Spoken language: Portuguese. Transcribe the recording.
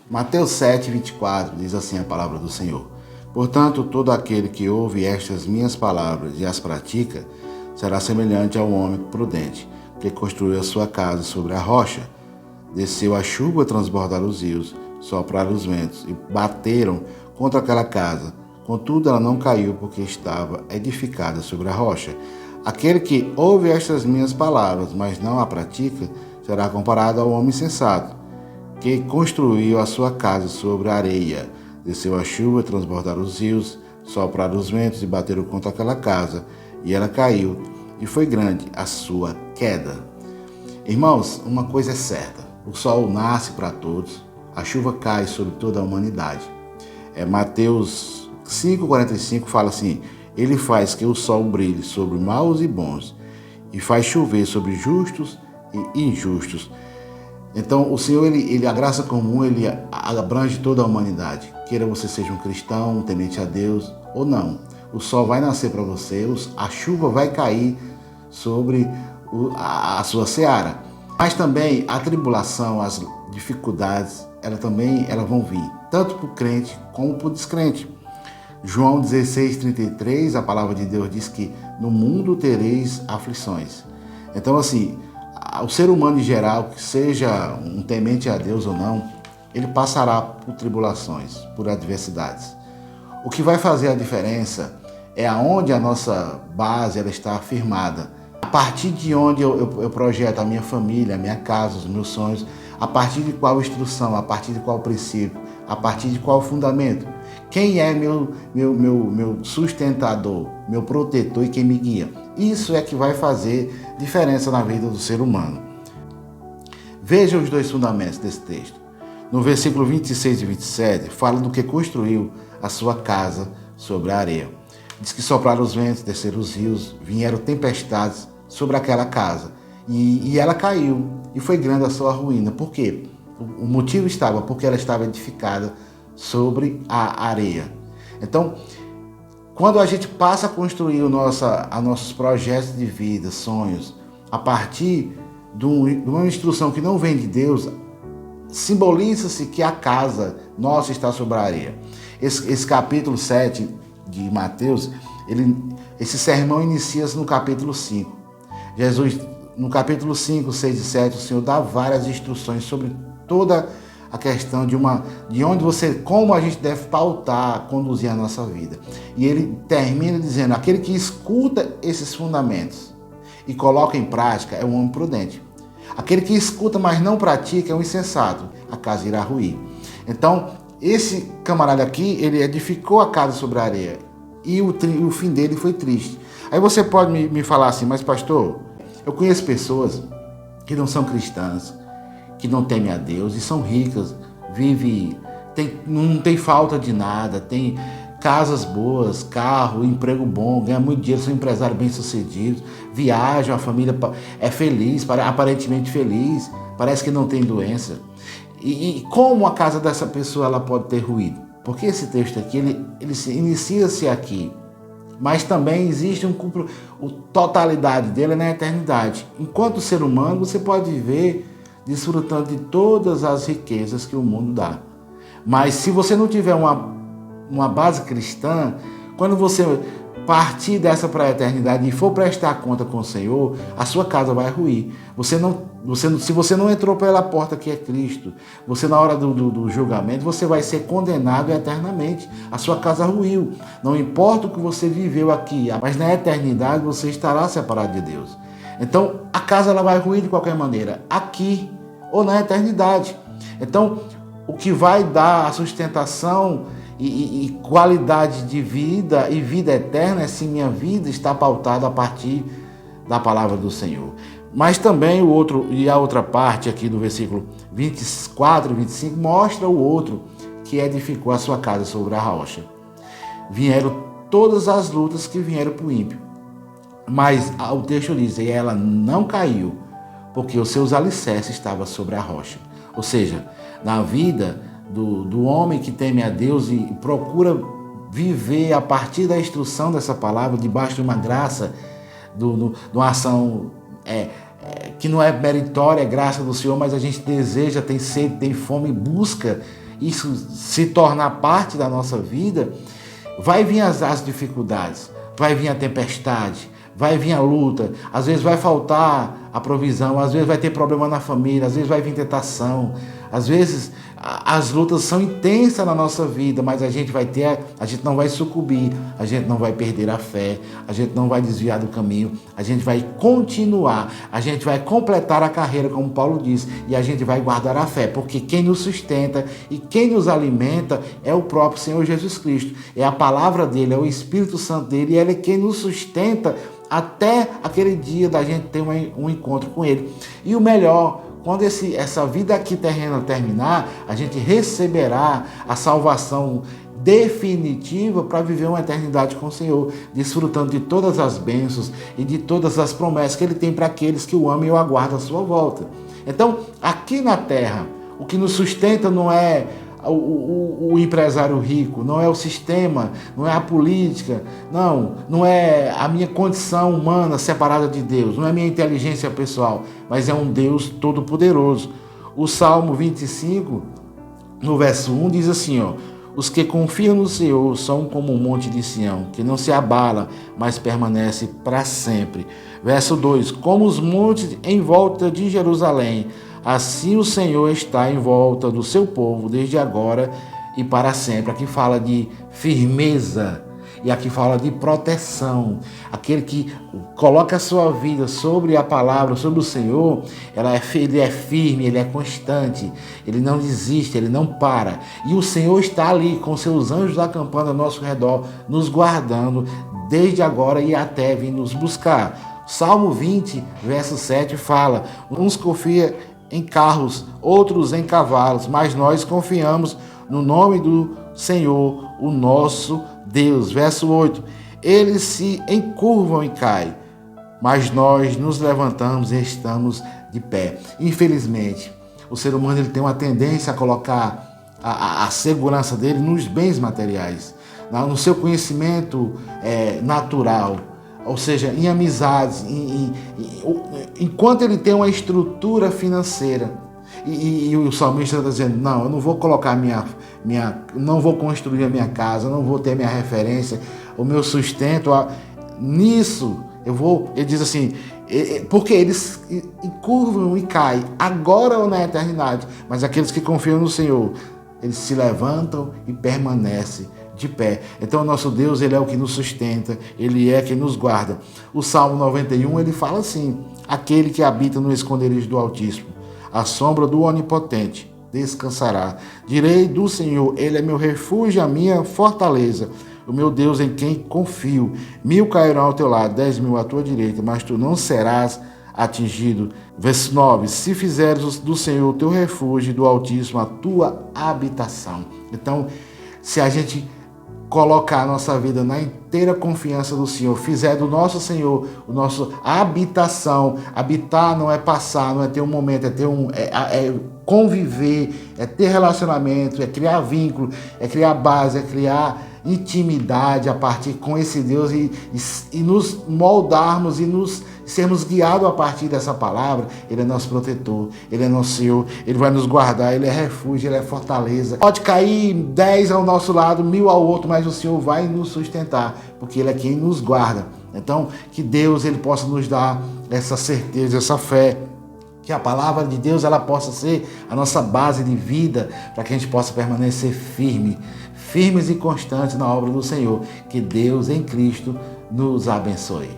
Mateus 7, 24 diz assim a palavra do Senhor: Portanto, todo aquele que ouve estas minhas palavras e as pratica, será semelhante ao homem prudente, que construiu a sua casa sobre a rocha. Desceu a chuva, transbordaram os rios, sopraram os ventos e bateram contra aquela casa. Contudo, ela não caiu, porque estava edificada sobre a rocha. Aquele que ouve estas minhas palavras, mas não a pratica, será comparado ao homem sensato, que construiu a sua casa sobre a areia. Desceu a chuva, transbordaram os rios, sopraram os ventos e bateram contra aquela casa, e ela caiu, e foi grande a sua queda. Irmãos, uma coisa é certa: o sol nasce para todos, a chuva cai sobre toda a humanidade. Mateus 5,45 fala assim: Ele faz que o sol brilhe sobre maus e bons, e faz chover sobre justos e injustos. Então, o Senhor, a graça comum, ele abrange toda a humanidade. Queira você seja um cristão, um temente a Deus ou não. O sol vai nascer para você, a chuva vai cair sobre a sua seara. Mas também a tribulação, as dificuldades, elas vão vir, tanto para o crente como para o descrente. João 16,33, a palavra de Deus diz que no mundo tereis aflições. Então, assim, o ser humano em geral, que seja um temente a Deus ou não, ele passará por tribulações, por adversidades. O que vai fazer a diferença é aonde a nossa base ela está firmada. A partir de onde eu projeto a minha família, a minha casa, os meus sonhos, a partir de qual instrução, a partir de qual princípio, a partir de qual fundamento. Quem é meu sustentador, meu protetor e quem me guia? Isso é que vai fazer diferença na vida do ser humano. Veja os dois fundamentos desse texto. No versículo 26 e 27, fala do que construiu a sua casa sobre a areia. Diz que sopraram os ventos, desceram os rios, vieram tempestades sobre aquela casa. E ela caiu, e foi grande a sua ruína. Por quê? O motivo estava porque ela estava edificada sobre a areia. Então, quando a gente passa a construir nossos projetos de vida, sonhos, a partir de uma instrução que não vem de Deus, simboliza-se que a casa nossa está sobre a areia. Esse capítulo 7 de Mateus, esse sermão inicia-se no capítulo 5. Jesus, no capítulo 5, 6 e 7, o Senhor dá várias instruções sobre toda a questão como a gente deve pautar, conduzir a nossa vida. E ele termina dizendo: aquele que escuta esses fundamentos e coloca em prática é um homem prudente. Aquele que escuta, mas não pratica, é um insensato. A casa irá ruir. Então, esse camarada aqui, ele edificou a casa sobre a areia. E o fim dele foi triste. Aí você pode me falar assim: mas pastor, eu conheço pessoas que não são cristãs, que não temem a Deus e são ricas, não tem falta de nada, tem casas boas, carro, emprego bom, ganha muito dinheiro, são empresários bem-sucedidos, viajam, a família é feliz, aparentemente feliz, parece que não tem doença. E como a casa dessa pessoa ela pode ter ruído? Porque esse texto aqui, ele inicia-se aqui, mas também existe a totalidade dele na eternidade. Enquanto ser humano, você pode viver desfrutando de todas as riquezas que o mundo dá. Mas se você não tiver uma base cristã, quando você partir dessa para a eternidade e for prestar conta com o Senhor, a sua casa vai ruir. Se você não entrou pela porta que é Cristo, você na hora do julgamento, você vai ser condenado eternamente. A sua casa ruiu. Não importa o que você viveu aqui, mas na eternidade você estará separado de Deus. Então, a casa ela vai ruir de qualquer maneira, aqui ou na eternidade. Então, o que vai dar a sustentação e qualidade de vida e vida eterna é se minha vida está pautada a partir da palavra do Senhor. Mas também a outra parte aqui do versículo 24 e 25 mostra o outro que edificou a sua casa sobre a rocha. Vieram todas as lutas que vieram para o ímpio. Mas o texto diz: e ela não caiu, porque os seus alicerces estavam sobre a rocha. Ou seja, na vida do homem que teme a Deus e procura viver a partir da instrução dessa palavra, debaixo de uma graça, de uma ação que não é meritória, é graça do Senhor, mas a gente deseja, tem sede, tem fome, busca isso se tornar parte da nossa vida, vai vir as dificuldades, vai vir a tempestade, vai vir a luta, às vezes vai faltar a provisão, às vezes vai ter problema na família, às vezes vai vir tentação, às vezes as lutas são intensas na nossa vida, mas a gente não vai sucumbir, a gente não vai perder a fé, a gente não vai desviar do caminho, a gente vai continuar, a gente vai completar a carreira, como Paulo diz, e a gente vai guardar a fé, porque quem nos sustenta e quem nos alimenta é o próprio Senhor Jesus Cristo, é a palavra dele, é o Espírito Santo dele, e ele é quem nos sustenta até aquele dia da gente ter um encontro com ele. E o melhor, quando essa vida aqui terrena terminar, a gente receberá a salvação definitiva para viver uma eternidade com o Senhor, desfrutando de todas as bênçãos e de todas as promessas que Ele tem para aqueles que o amam e o aguardam à sua volta. Então, aqui na terra, o que nos sustenta não é o empresário rico, não é o sistema, não é a política, não é a minha condição humana separada de Deus, não é a minha inteligência pessoal, mas é um Deus todo-poderoso. O Salmo 25, no verso 1, diz assim, os que confiam no Senhor são como um monte de Sião, que não se abala, mas permanece para sempre. Verso 2, como os montes em volta de Jerusalém, assim o Senhor está em volta do seu povo, desde agora e para sempre. Aqui fala de firmeza e aqui fala de proteção. Aquele que coloca a sua vida sobre a palavra, sobre o Senhor, ele é firme, ele é constante, ele não desiste, ele não para. E o Senhor está ali com seus anjos acampando ao nosso redor, nos guardando desde agora e até vir nos buscar. Salmo 20, verso 7 fala, uns confiam em carros, outros em cavalos, mas nós confiamos no nome do Senhor, o nosso Deus. Verso 8, eles se encurvam e caem, mas nós nos levantamos e estamos de pé. Infelizmente, o ser humano ele tem uma tendência a colocar a segurança dele nos bens materiais, no seu conhecimento natural, ou seja, em amizades, enquanto ele tem uma estrutura financeira. E o salmista está dizendo, não, eu não vou colocar não vou construir a minha casa, não vou ter minha referência, o meu sustento nisso. Ele diz assim, porque eles encurvam e caem, agora ou na eternidade, mas aqueles que confiam no Senhor, eles se levantam e permanecem de pé. Então o nosso Deus, ele é o que nos sustenta, ele é quem nos guarda. O Salmo 91, ele fala assim, aquele que habita no esconderijo do Altíssimo, à sombra do Onipotente, descansará. Direi do Senhor, ele é meu refúgio, a minha fortaleza, o meu Deus em quem confio. 1000 cairão ao teu lado, 10.000 à tua direita, mas tu não serás atingido. Verso 9, se fizeres do Senhor o teu refúgio, do Altíssimo a tua habitação. Então, se a gente colocar a nossa vida na inteira confiança do Senhor, fizer do nosso Senhor o nosso habitação. Habitar não é passar, não é ter um momento, é conviver, é ter relacionamento, é criar vínculo, é criar base, é criar intimidade a partir com esse Deus e nos moldarmos e nos sermos guiados a partir dessa palavra. Ele é nosso protetor, ele é nosso Senhor, ele vai nos guardar, ele é refúgio, ele é fortaleza. Pode cair 10 ao nosso lado, 1000 ao outro, mas o Senhor vai nos sustentar, porque ele é quem nos guarda. Então, que Deus ele possa nos dar essa certeza, essa fé, que a palavra de Deus ela possa ser a nossa base de vida, para que a gente possa permanecer firmes e constantes na obra do Senhor. Que Deus em Cristo nos abençoe.